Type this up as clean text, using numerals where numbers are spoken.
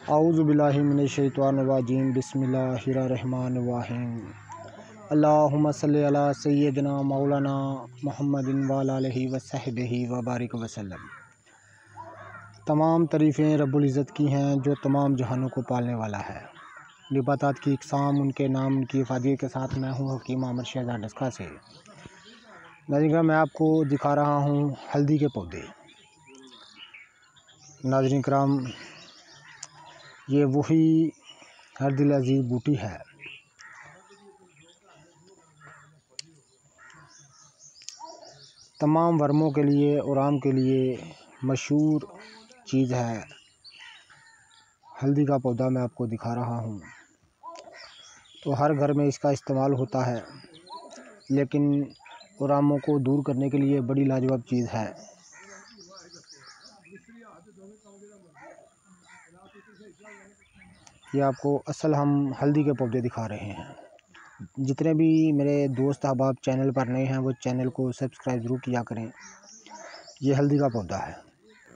औज़ु बिल्लाहि मिनश्शैतानिर्रजीम बिस्मिल्लाहिर्रहमानिर्रहीम। अल्लाहुम्मा सल्लि अला सय्यिदिना मौलाना मुहम्मदिन व अला आलिहि व सहबिहि व बारिक वसल्लम। तमाम तारीफ़ें रब्बुल इज़्ज़त की हैं जो तमाम जहानों को पालने वाला है। निबातात की इक़साम उनके नाम उनकी इफ़ादियत के साथ मैं हूँ हकीम आमिर शहज़ाद डस्का से। नाज़रीन मैं आपको दिखा रहा हूँ हल्दी के पौधे। नाज़रीन कराम ये वही हर दिल अज़ीज़ बूटी है। तमाम वर्मों के लिए और आम के लिए मशहूर चीज़ है। हल्दी का पौधा मैं आपको दिखा रहा हूँ। तो हर घर में इसका इस्तेमाल होता है, लेकिन आरामों को दूर करने के लिए बड़ी लाजवाब चीज़ है। ये आपको असल हम हल्दी के पौधे दिखा रहे हैं। जितने भी मेरे दोस्त अहबाब चैनल पर नए हैं वो चैनल को सब्सक्राइब ज़रूर किया करें। ये हल्दी का पौधा है।